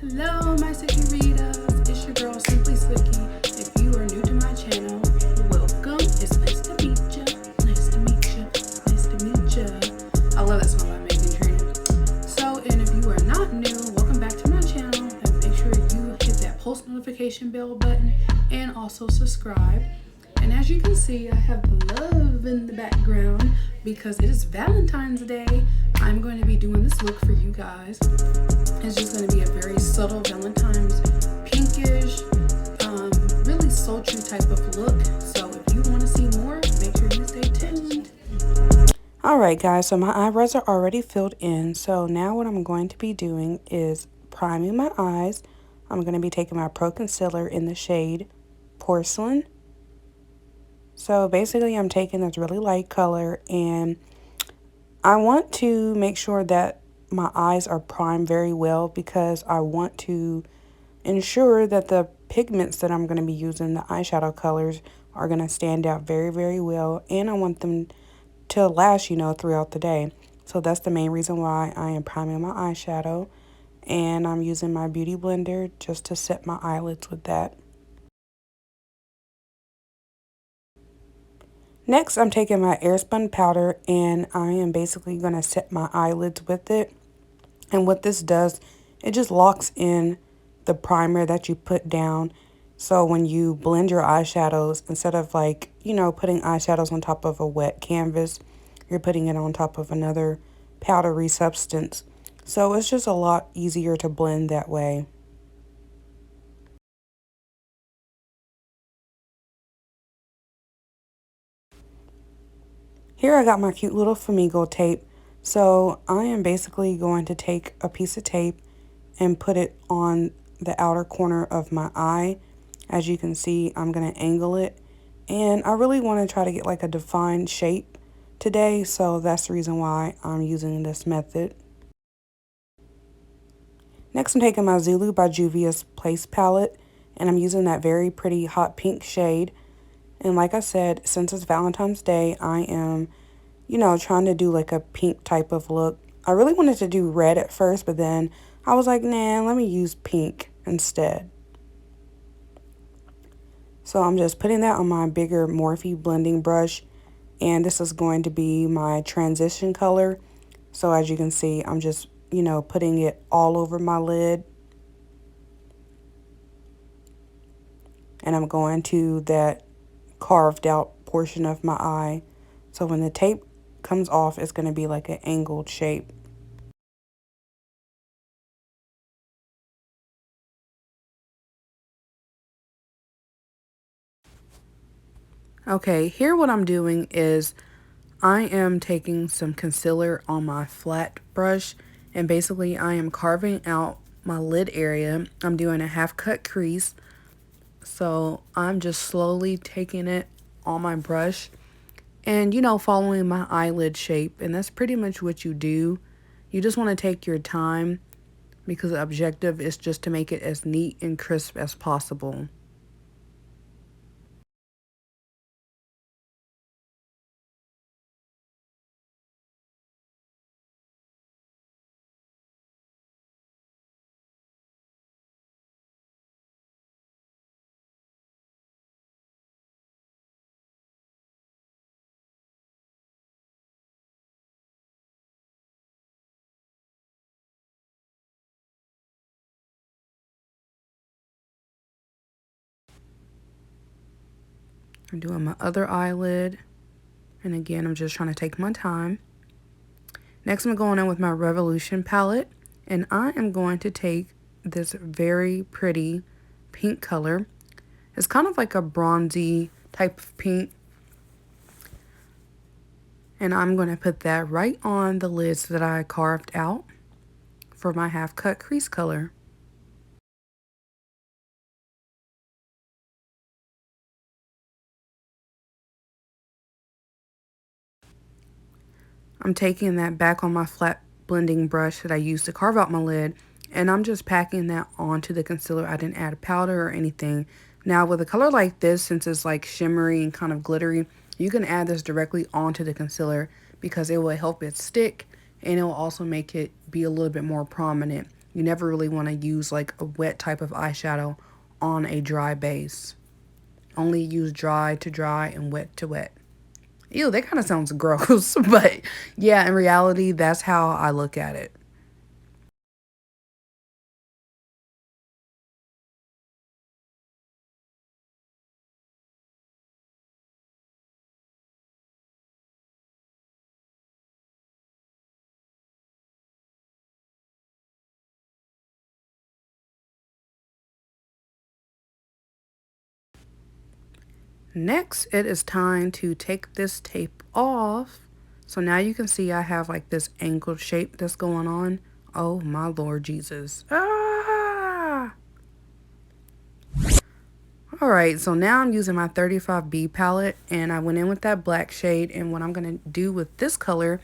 Hello, my Sookiritas. It's your girl, Simply Sookie. If you are new to my channel, welcome. It's nice to meet ya. Nice to meet ya. Nice to meet ya. I love that song by Megan Trainor. So, and if you are not new, welcome back to my channel. And make sure you hit that post notification bell button and also subscribe. And as you can see, I have love in the background because it is Valentine's Day. I'm going to be doing this look for you guys. It's just going to be a very subtle Valentine's pinkish, really sultry type of look. So if you want to see more, make sure you stay tuned. Alright guys, so my eyebrows are already filled in. So now what I'm going to be doing is priming my eyes. I'm going to be taking my Pro Concealer in the shade Porcelain. So basically I'm taking this really light color, and I want to make sure that my eyes are primed very well because I want to ensure that the pigments that I'm going to be using, the eyeshadow colors, are going to stand out very, very well. And I want them to last, throughout the day. So that's the main reason why I am priming my eyeshadow. And I'm using my Beauty Blender just to set my eyelids with that. Next, I'm taking my Airspun powder and I am basically going to set my eyelids with it. And what this does, it just locks in the primer that you put down. So when you blend your eyeshadows, instead of putting eyeshadows on top of a wet canvas, you're putting it on top of another powdery substance. So it's just a lot easier to blend that way. Here I got my cute little flamingo tape. So I am basically going to take a piece of tape and put it on the outer corner of my eye. As you can see, I'm going to angle it. And I really want to try to get like a defined shape today. So that's the reason why I'm using this method. Next, I'm taking my Zulu by Juvia's Place palette. And I'm using that very pretty hot pink shade. And like I said, since it's Valentine's Day, I am, trying to do like a pink type of look. I really wanted to do red at first, but then I was like, nah, let me use pink instead. So I'm just putting that on my bigger Morphe blending brush. And this is going to be my transition color. So as you can see, I'm just, putting it all over my lid. And I'm going to that carved out portion of my eye. So when the tape comes off, it's going to be like an angled shape. Okay, here what I'm doing is I am taking some concealer on my flat brush, and basically I am carving out my lid area. I'm doing a half cut crease. So I'm just slowly taking it on my brush and, following my eyelid shape. And that's pretty much what you do. You just want to take your time because the objective is just to make it as neat and crisp as possible. I'm doing my other eyelid. And again, I'm just trying to take my time. Next, I'm going in with my Revolution palette. And I am going to take this very pretty pink color. It's kind of like a bronzy type of pink. And I'm going to put that right on the lids that I carved out for my half cut crease color. I'm taking that back on my flat blending brush that I used to carve out my lid, and I'm just packing that onto the concealer. I didn't add powder or anything. Now with a color like this, since it's like shimmery and kind of glittery, you can add this directly onto the concealer because it will help it stick, and it will also make it be a little bit more prominent. You never really want to use like a wet type of eyeshadow on a dry base. Only use dry to dry and wet to wet. Ew, that kind of sounds gross, but yeah, in reality, that's how I look at it. Next, it is time to take this tape off. So now you can see I have like this angled shape that's going on. Oh my Lord Jesus. Ah! Alright, so now I'm using my 35B palette and I went in with that black shade, and what I'm going to do with this color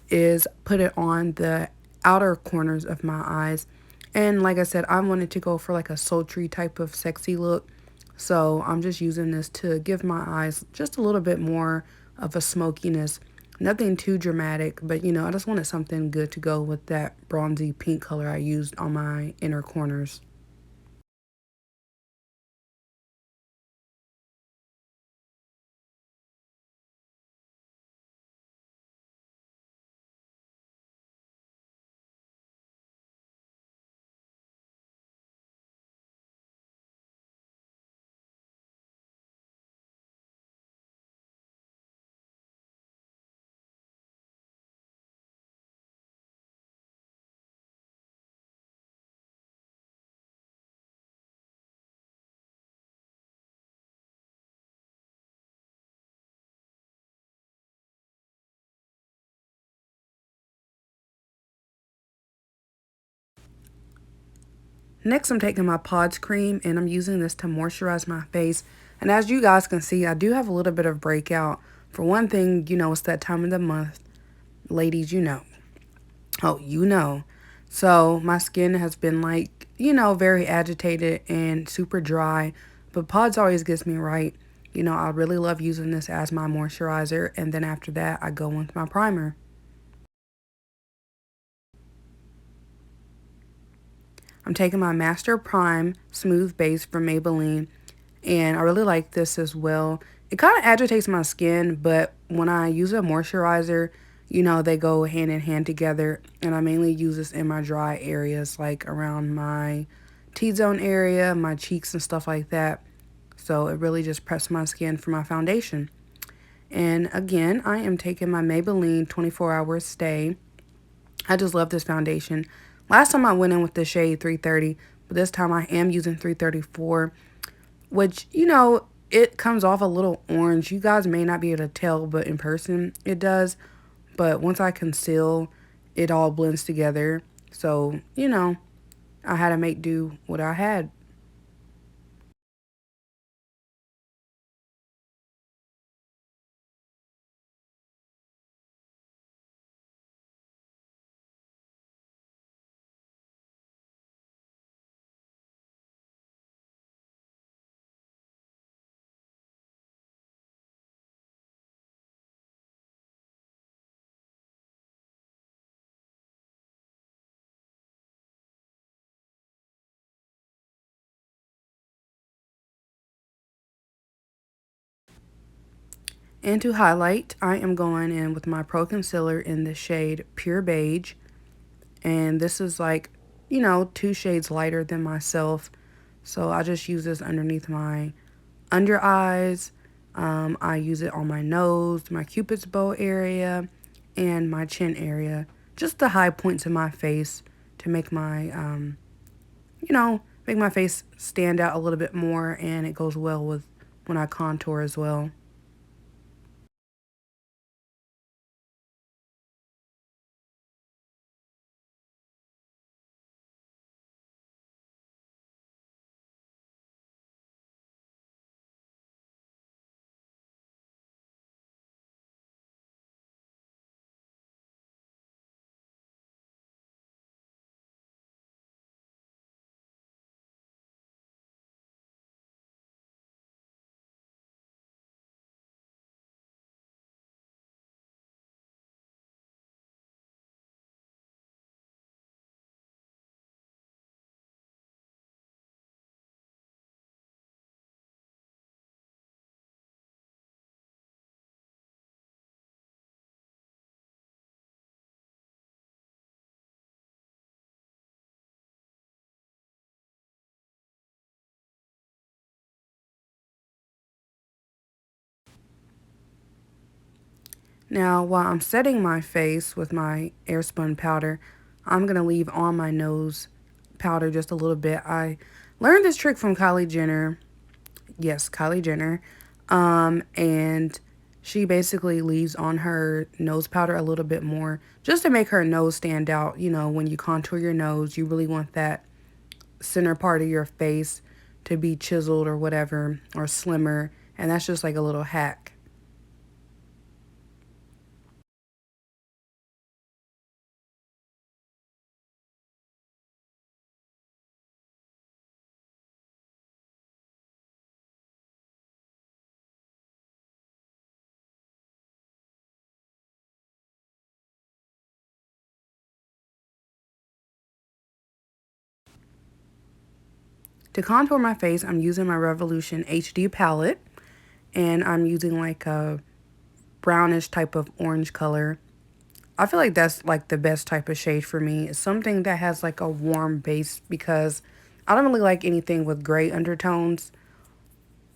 is put it on the outer corners of my eyes. And like I said, I wanted to go for like a sultry type of sexy look. So I'm just using this to give my eyes just a little bit more of a smokiness. Nothing too dramatic, but you know, I just wanted something good to go with that bronzy pink color I used on my inner corners. Next, I'm taking my Pods cream and I'm using this to moisturize my face. And as you guys can see, I do have a little bit of breakout. For one thing, you know, it's that time of the month. Ladies, you know. Oh, you know. So my skin has been like, you know, very agitated and super dry. But Pods always gets me right. You know, I really love using this as my moisturizer. And then after that, I go with my primer. I'm taking my Master Prime Smooth Base from Maybelline, and I really like this as well. It kind of agitates my skin, but when I use a moisturizer, you know, they go hand in hand together, and I mainly use this in my dry areas, like around my T-zone area, my cheeks and stuff like that. So it really just preps my skin for my foundation. And again, I am taking my Maybelline 24-hour stay. I just love this foundation. Last time I went in with the shade 330, but this time I am using 334, which, you know, it comes off a little orange. You guys may not be able to tell, but in person it does. But once I conceal, it all blends together. So, you know, I had to make do what I had. And to highlight, I am going in with my Pro Concealer in the shade Pure Beige. And this is like, you know, 2 shades lighter than myself. So I just use this underneath my under eyes. I use it on my nose, my cupid's bow area, and my chin area. Just the high points in my face to make my, you know, make my face stand out a little bit more, and it goes well with when I contour as well. Now, while I'm setting my face with my airspun powder, I'm going to leave on my nose powder just a little bit. I learned this trick from Kylie Jenner. Yes, Kylie Jenner. And she basically leaves on her nose powder a little bit more just to make her nose stand out. You know, when you contour your nose, you really want that center part of your face to be chiseled or whatever, or slimmer. And that's just like a little hack. To contour my face, I'm using my Revolution HD palette, and I'm using like a brownish type of orange color. I feel like that's like the best type of shade for me. It's something that has like a warm base because I don't really like anything with gray undertones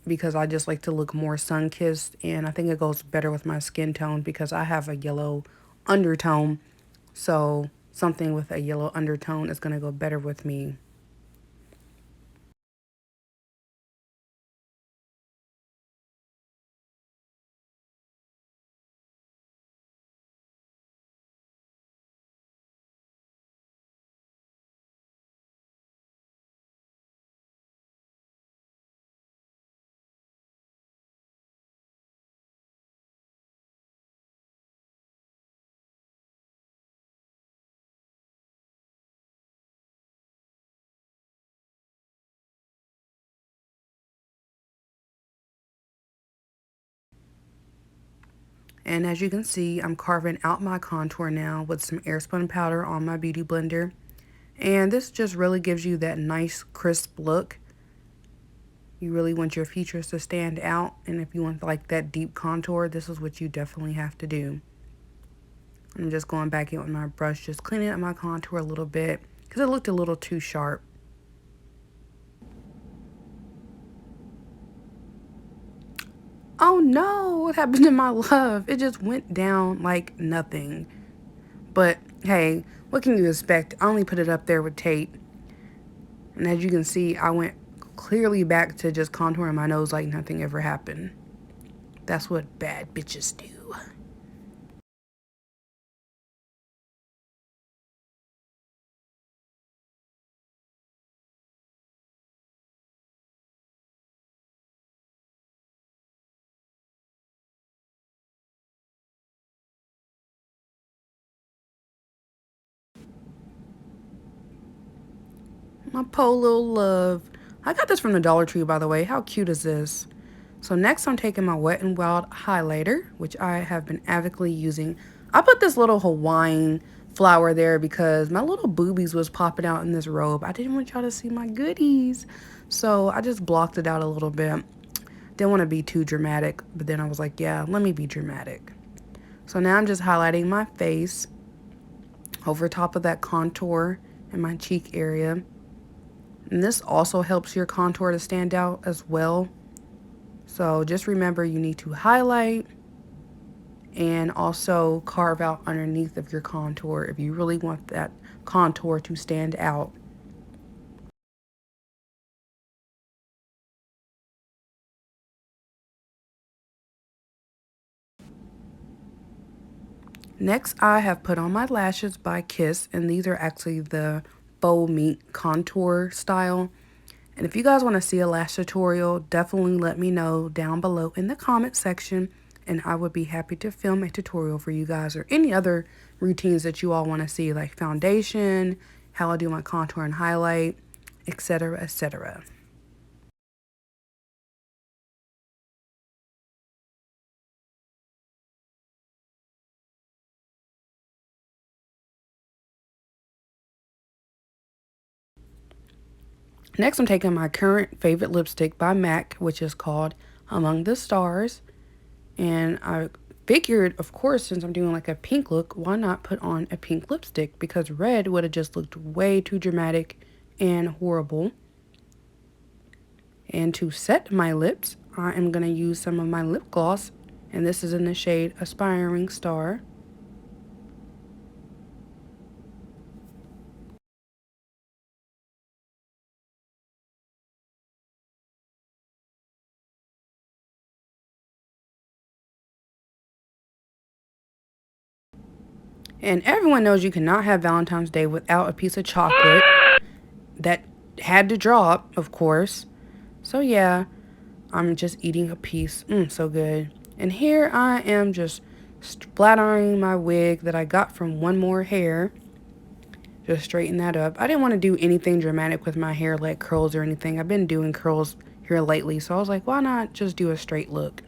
because I just like to look more sun-kissed, and I think it goes better with my skin tone because I have a yellow undertone. So something with a yellow undertone is going to go better with me. And as you can see, I'm carving out my contour now with some airspun powder on my beauty blender. And this just really gives you that nice crisp look. You really want your features to stand out, and if you want like that deep contour, this is what you definitely have to do. I'm just going back in with my brush, just cleaning up my contour a little bit because it looked a little too sharp. Oh no, what happened to my love? It just went down like nothing. But hey, what can you expect? I only put it up there with tape. And as you can see, I went clearly back to just contouring my nose like nothing ever happened. That's what bad bitches do. My Polo love. I got this from the Dollar Tree, by the way. How cute is this? So next I'm taking my Wet n Wild highlighter, which I have been avidly using. I put this little Hawaiian flower there because my little boobies was popping out in this robe. I didn't want y'all to see my goodies. So I just blocked it out a little bit. Didn't want to be too dramatic, but then I was like, yeah, let me be dramatic. So now I'm just highlighting my face over top of that contour in my cheek area. And this also helps your contour to stand out as well. So just remember you need to highlight and also carve out underneath of your contour if you really want that contour to stand out. Next, I have put on my lashes by Kiss, and these are actually the Bow Meat contour style. And if you guys want to see a lash tutorial, definitely let me know down below in the comment section, and I would be happy to film a tutorial for you guys, or any other routines that you all want to see, like foundation, how I do my contour and highlight, etc., etc. Next, I'm taking my current favorite lipstick by MAC, which is called Among the Stars. And I figured, of course, since I'm doing like a pink look, why not put on a pink lipstick? Because red would have just looked way too dramatic and horrible. And to set my lips, I am going to use some of my lip gloss. And this is in the shade Aspiring Star. And everyone knows you cannot have Valentine's Day without a piece of chocolate. That had to drop, of course. So yeah, I'm just eating a piece. So good. And here I am just splattering my wig that I got from One More Hair. Just straighten that up. I didn't want to do anything dramatic with my hair, like curls or anything. I've been doing curls here lately, so I was like, why not just do a straight look?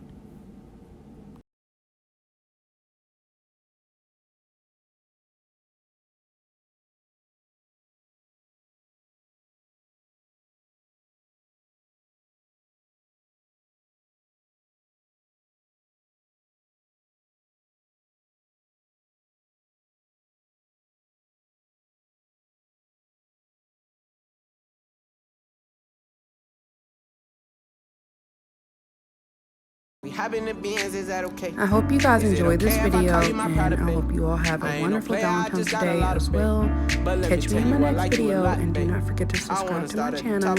We happen to be is that okay? I hope you guys enjoyed this okay video, and I hope you all have a wonderful Valentine's Day as well. Catch me in my next video, and do not forget to subscribe to my channel.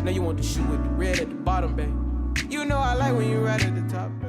Now you want the shoe with the red at the bottom, babe. You know I like when you right at the top, babe.